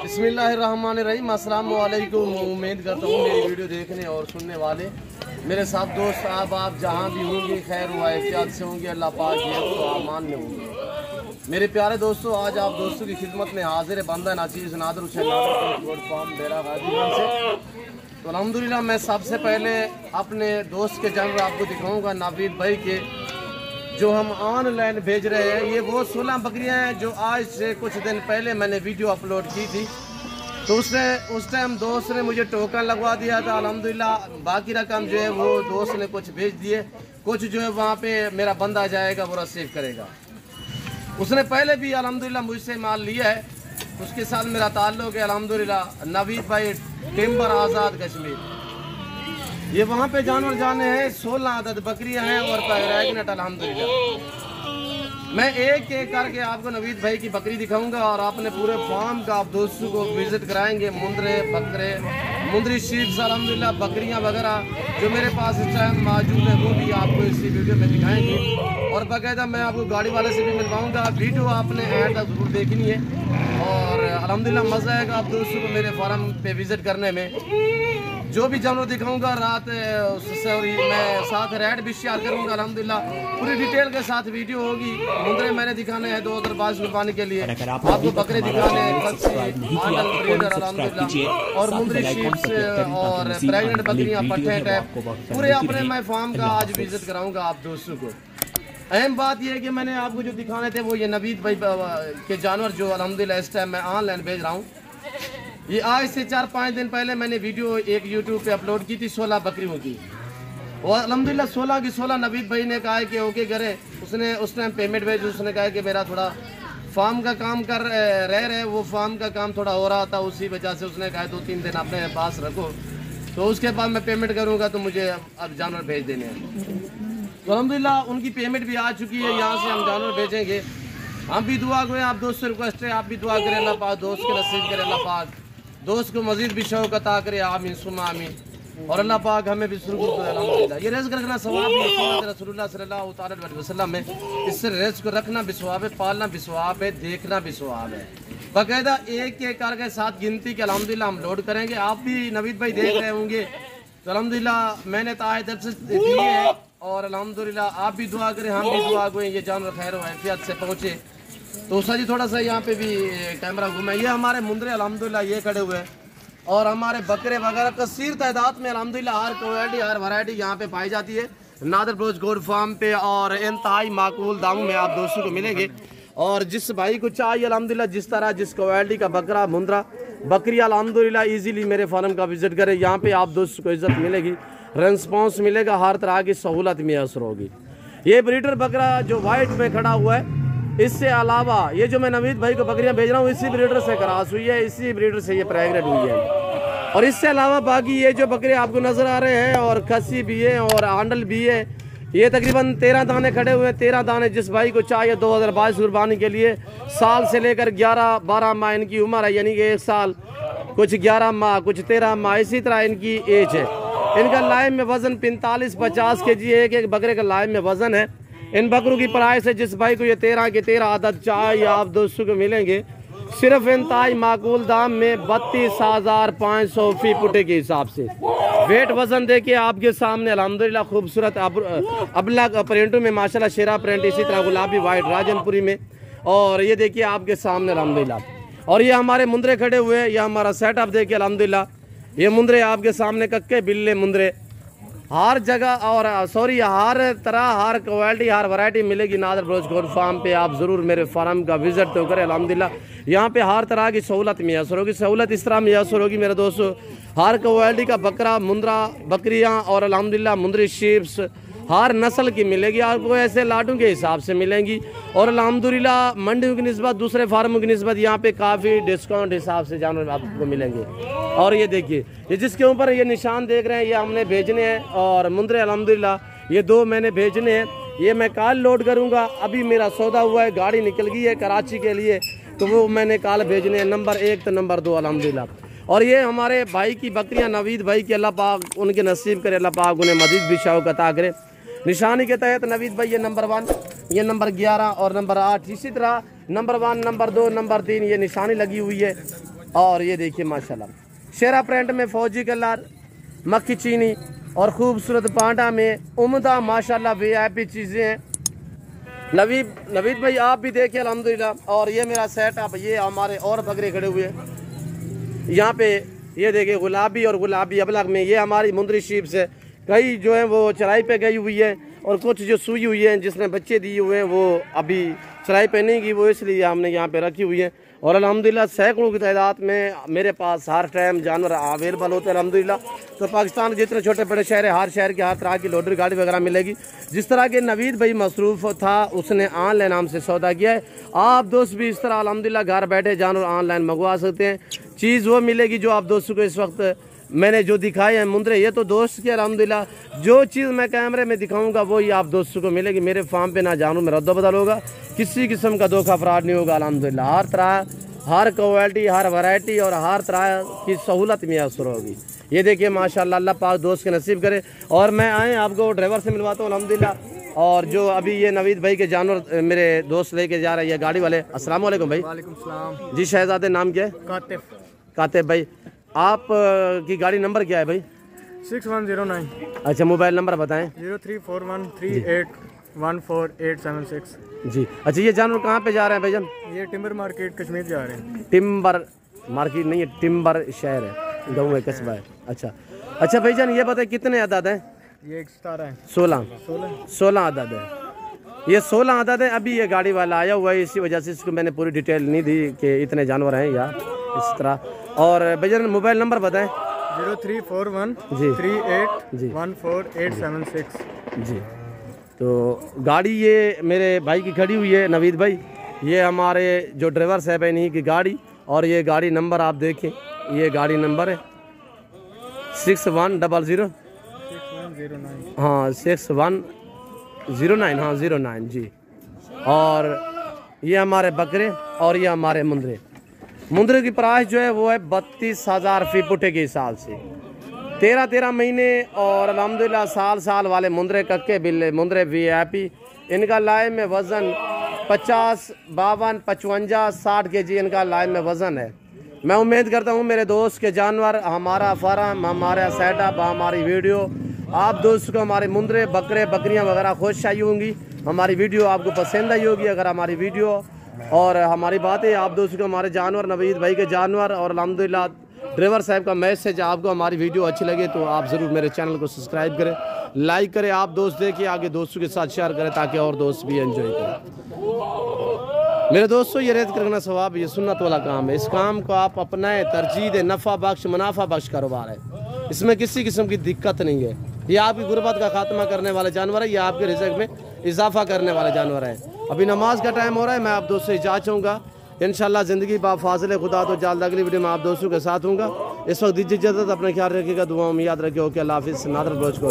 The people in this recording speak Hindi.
बिस्मिल्लाहिर्रहमानिर्रहीम। अस्सलाम वालेकुम। उम्मीद करता हूँ मेरी वीडियो देखने और सुनने वाले मेरे सब दोस्त आप जहाँ भी होंगे खैर व एहतियात से होंगे, अल्लाह पाक तो आमान में होंगे। मेरे प्यारे दोस्तों, आज आप दोस्तों की खिदमत में हाजिर बंदा नाचीज़ नादर हुसैन नादर फार्म बेरा गाजीगंज से। तो अल्हम्दुलिल्लाह मैं सबसे पहले अपने दोस्त के जानवर आपको दिखाऊँगा, नावीद भाई के जो हम ऑनलाइन भेज रहे हैं। ये वो 16 बकरियां हैं जो आज से कुछ दिन पहले मैंने वीडियो अपलोड की थी। तो उस टाइम दोस्त ने मुझे टोकन लगवा दिया था। अल्हम्दुलिल्लाह बाकी रकम जो है वो दोस्त ने कुछ भेज दिए, कुछ जो है वहाँ पे मेरा बंदा जाएगा वो रिसीव करेगा। उसने पहले भी अल्हम्दुलिल्लाह मुझसे माल लिया है, उसके साथ मेरा ताल्लुक़ है अल्हम्दुलिल्लाह। नावीद भाई टिम्बर आज़ाद कश्मीर, ये वहाँ पे जानवर जाने हैं। 16 अदद बकरियां हैं और प्रेग्नेंट अल्हम्दुलिल्लाह। मैं एक एक करके आपको नावीद भाई की बकरी दिखाऊंगा और अपने पूरे फार्म का आप दोस्तों को विजिट कराएंगे। मुंदरे बकरे मुंदरी शीप्स अल्हम्दुलिल्लाह बकरियां वगैरह जो मेरे पास इस टाइम मौजूद है वो भी आपको इसी वीडियो में दिखाएंगे। और बाकायदा मैं आपको गाड़ी वाले से भी मिलवाऊँगा। वीडियो आपने एंड तक जरूर देखनी है और अल्हम्दुलिल्लाह मज़ा आएगा आप दोस्तों को मेरे फार्म पे विजिट करने में। जो भी जानवर दिखाऊंगा रात सॉरी मैं साथ रेड भी शेयर करूंगा अल्हम्दुलिल्लाह। पूरी डिटेल के साथ वीडियो होगी। मुंदरे मैंने दिखाने हैं 2022 कुर्बानी के लिए, आपको बकरे दिखाने हैं अल्हम्दुलिल्लाह और मुंदरी शीप्स और प्रेग्नेंट बकरियां पट्टे टाइप पूरे अपने मैं फार्म का आज विजिट कराऊंगा आप दोस्तों को। अहम बात यह है कि मैंने आपको जो दिखाने थे वो ये नावीद भाई के जानवर जो अल्हम्दुलिल्लाह इस टाइम मैं ऑनलाइन भेज रहा हूँ। ये आज से 4-5 दिन पहले मैंने वीडियो एक यूट्यूब पे अपलोड की थी 16 बकरियों की, और अल्हम्दुलिल्लाह 16 की 16 नावीद भाई ने कहा है कि ओके करे। उसने उस टाइम पेमेंट भेजी। उसने कहा कि मेरा थोड़ा फार्म का काम कर रहे वो फार्म का काम थोड़ा हो रहा था, उसी वजह से उसने कहा 2-3 दिन अपने पास रखो, तो उसके बाद मैं पेमेंट करूँगा तो मुझे अब जानवर भेज देने हैं। तो अल्हम्दुलिल्लाह उनकी पेमेंट भी आ चुकी है। यहाँ से हम जानवर भेजेंगे। हम भी दुआ करें, आप दोस्त से रिक्वेस्ट है आप भी दुआ करें अल्लाह पाक दोस्त के नसीब करे, अल्लाह पाक दोस्त को मजीद भी शौक अता करे, आमीन सुम्मा आमीन। और अल्लाह पाक हमें भी शुरू करे अल्हम्दुलिल्लाह। ये रिज़्क़ रखना सवाब है, सुन्नत रसूलुल्लाह सल्लल्लाहु अलैहि वसल्लम में। इससे रिज़्क़ को रखना भी सवाब है, पालना भी सवाब है, देखना भी सवाब है। बाकायदा एक एक करके साथ गिनती के अल्हम्दुलिल्लाह हम लोड करेंगे। आप भी नावीद भाई देख रहे होंगे तो अल्हम्दुलिल्लाह मैंने ताहिद से दिए है और अल्हम्दुलिल्लाह आप भी दुआ करें, हम भी दुआ करें ये जानवर खैर व आफियत से पहुँचे। तो सर जी थोड़ा सा यहाँ पे भी कैमरा घूमे। ये हमारे मुंदरे अल्हम्दुलिल्लाह ये खड़े हुए हैं और हमारे बकरे वगैरह कसीर तादाद में अल्हम्दुलिल्लाह हर क्वालिटी हर वैरायटी यहाँ पे पाई जाती है नादर ब्रोच गोल्ड फार्म पे। और इंतहाई माकूल दामों में आप दोस्तों को मिलेंगे। और जिस भाई को चाहिए अल्हम्दुलिल्लाह जिस तरह जिस क्वालिटी का बकरा मुंदरा बकरी अल्हम्दुलिल्लाह ईजीली मेरे फार्म का विजिट करें। यहाँ पे आप दोस्तों को इज्जत मिलेगी, रेस्पॉन्स मिलेगा, हर तरह की सहूलत मैसर होगी। ये ब्रीडर बकरा जो वाइट में खड़ा हुआ है, इससे अलावा ये जो मैं नावीद भाई को बकरियां भेज रहा हूँ इसी ब्रीडर से क्रॉस हुई है, इसी ब्रीडर से ये प्रेग्नेंट हुई है। और इससे अलावा बाकी ये जो बकरे आपको नज़र आ रहे हैं और खसी भी है और आंडल भी है, ये तकरीबन 13 दाने खड़े हुए हैं। 13 दाने जिस भाई को चाहिए 2022 कुर्बानी के लिए, साल से लेकर 11-12 माह इनकी उम्र है, यानी कि 1 साल कुछ 11 माह कुछ 13 माह इसी तरह इनकी एज है। इनका लाइम में वज़न 45-50 kg एक बकरे का लाइम में वज़न है। इन बकरों की प्राइस है जिस भाई को ये 13 के 13 अदद चाहिए आप दोस्तों को मिलेंगे सिर्फ इंतहाई माकूल दाम में 32,500 फी पुटे के हिसाब से। वेट वजन देखिए आपके सामने अल्हम्दुलिल्लाह खूबसूरत अबला प्रिंटों में माशाल्लाह शेरा प्रिंट, इसी तरह गुलाबी वाइट राजनपुरी में। और ये देखिए आपके सामने अल्हम्दुलिल्लाह। और ये हमारे मुंदरे खड़े हुए हैं, यह हमारा सेटअप देखिए अल्हम्दुलिल्लाह। ये मुंदरे आपके सामने कक्के बिल्ले मुंदरे हर जगह और सॉरी हर तरह हर क्वालिटी हर वैरायटी मिलेगी नादर ब्रोच गोल्ड फार्म पे। आप ज़रूर मेरे फार्म का विजिट तो करें अल्हम्दुलिल्लाह। यहाँ पे हर तरह की सहूलत मैसर होगी। सहूलत इस तरह मैसर होगी मेरे दोस्तों, हर क्वालिटी का बकरा मुंदरा बकरियाँ और अल्हम्दुलिल्लाह मुंदरी शीप्स हर नस्ल की मिलेगी। आपको ऐसे लाडों के हिसाब से मिलेंगी। और अल्हम्दुलिल्लाह मंडियों की निस्बत दूसरे फार्मों की निस्बत यहाँ पे काफ़ी डिस्काउंट हिसाब से जानवर आपको मिलेंगे। और ये देखिए ये जिसके ऊपर ये निशान देख रहे हैं ये हमने भेजने हैं और मुंदरे अल्हम्दुलिल्लाह ये 2 मैंने भेजने हैं। ये मैं कल लोड करूँगा, अभी मेरा सौदा हुआ है, गाड़ी निकल गई है कराची के लिए, तो वो मैंने कल भेजने हैं। नंबर 1 तो नंबर 2 अल्हम्दुलिल्लाह। और ये हमारे भाई की बकरियाँ नावीद भाई की, अल्लाह पाक उनके नसीब करे, अल्लाह पाक उन्हें मजीद भी शौक अता करे। निशानी के तहत नावीद भाई ये नंबर 1 ये नंबर 11 और नंबर 8 इसी तरह नंबर 1 नंबर 2 नंबर 3 ये निशानी लगी हुई है। और ये देखिए माशाल्लाह शेरा प्रिंट में फौजी कलर, मक्खी चीनी और खूबसूरत पांडा में उम्दा माशाल्लाह VIP चीज़ें हैं। नवीद भाई आप भी देखिए अल्हम्दुलिल्लाह। और ये मेरा सेट आप, ये हमारे और बकरे खड़े हुए हैं यहाँ पे, ये देखिए गुलाबी और गुलाबी अबलग में। ये हमारी मुंदरी शीप से कई जो है वो चराई पे गई हुई है और कुछ जो सूई हुई है जिसने बच्चे दिए हुए हैं वो अभी चराई पे नहीं गई, वो इसलिए हमने यहाँ पे रखी हुई है। और अल्हम्दुलिल्लाह सैकड़ों की तादाद में मेरे पास हर टाइम जानवर अवेलेबल होते हैं अल्हम्दुलिल्लाह। तो पाकिस्तान के जितने छोटे बड़े शहर है, हर शहर के हर तरह की लॉटरी गाड़ी वगैरह मिलेगी। जिस तरह के नवीद भाई मसरूफ़ था उसने ऑनलाइन हमसे सौदा किया है। आप दोस्त भी इस तरह अल्हम्दुलिल्लाह घर बैठे जानवर ऑनलाइन मंगवा सकते हैं। चीज़ वो मिलेगी जो आप दोस्तों को इस वक्त मैंने जो दिखाए हैं मुंदरे, ये तो दोस्त के अल्हम्दुलिल्लाह जो चीज़ मैं कैमरे में दिखाऊंगा वही आप दोस्तों को मिलेगी। मेरे फार्म पे ना जानवर में रद्द बदल होगा, किसी किस्म का धोखा फ्रॉड नहीं होगा अल्हम्दुलिल्लाह। हर तरह, हर क्वालिटी, हर वैरायटी और हर तरह की सहूलत मैसर होगी। ये देखिए माशाल्लाह, अल्लाह पाक दोस्त के नसीब करे। और मैं आए आपको ड्राइवर से मिलवाता हूँ अल्हम्दुलिल्लाह। और जो अभी ये नवीद भाई के जानवर मेरे दोस्त लेके जा रहे हैं, ये गाड़ी वाले। अस्सलाम वालेकुम भाई। वालेकुम सलाम जी। शहजादे नाम क्या है? कातिब भाई। आप की गाड़ी नंबर क्या है भाई? 6109। अच्छा, मोबाइल नंबर बताएं। 0341381476 जी। अच्छा, ये जानवर कहाँ पे जा रहे हैं भाईजान? ये टिम्बर मार्केट कश्मीर जा रहे हैं। टिम्बर मार्केट नहीं है, टिम्बर शहर है, गाँव है, कस्बा है। अच्छा भाईजान, ये बताए कितने अदद हैं? ये 17 है। 16 अदद है। ये 16 अदद है। अभी ये गाड़ी वाला आया हुआ है, इसी वजह से इसको मैंने पूरी डिटेल नहीं दी कि इतने जानवर हैं या इस तरह। और भाईजान मोबाइल नंबर बताएं। 0341381486 जी। तो गाड़ी ये मेरे भाई की खड़ी हुई है नवीद भाई, ये हमारे जो ड्राइवर साहब है इन्हीं की गाड़ी। और ये गाड़ी नंबर आप देखें, ये गाड़ी नंबर है 6100 हाँ 6109 हाँ 09 जी। और ये हमारे बकरे और ये हमारे मुंदरे की प्राइस जो है वो है 32,000 फी पुट्ठे के हिसाब से, 13 महीने। और अल्हम्दुलिल्लाह साल वाले मुंदरे कक्के बिल्ले, मुंदरे VIP। इनका लाइव में वज़न 50, 52, 55, 60 kg इनका लाइव में वज़न है। मैं उम्मीद करता हूँ मेरे दोस्त के जानवर, हमारा फार्म, हमारा सेटअप, हमारी वीडियो आप दोस्तों को, हमारे मुंदरे, बकरे, बकरियाँ वगैरह खुश आई होंगी। हमारी वीडियो आपको पसंद आई होगी। अगर हमारी वीडियो और हमारी बातें आप दोस्तों को, हमारे जानवर, नवीद भाई के जानवर और अल्हम्दुलिल्लाह ड्राइवर साहब का मैसेज आपको हमारी वीडियो अच्छी लगे तो आप ज़रूर मेरे चैनल को सब्सक्राइब करें, लाइक करें। आप दोस्त देखिए, आगे दोस्तों के साथ शेयर करें ताकि और दोस्त भी एंजॉय करें। मेरे दोस्तों, ये रेत करना सवाब, ये सुन्नत वाला काम है। इस काम को आप अपनाएं, तरजीह दे, नफ़ा बख्श, मुनाफा बख्श कारोबार है। इसमें किसी किस्म की दिक्कत नहीं है। ये आपकी गुर्बत का खात्मा करने वाले जानवर है, ये आपके रिज़्क़ में इजाफा करने वाले जानवर है। अभी नमाज का टाइम हो रहा है, मैं आप दोस्तों से इजाज़त चाहूँगा। इंशाल्लाह ज़िंदगी बाफाज़िल खुदा तो जल्द अगली वीडियो में आप दोस्तों के साथ हूँगा। इस वक्त दीजिए इजाज़त, अपना ख्याल रखिएगा, दुआओं में याद रखिए। ओके, अल्लाह हाफ़िज़। नादर बलोच को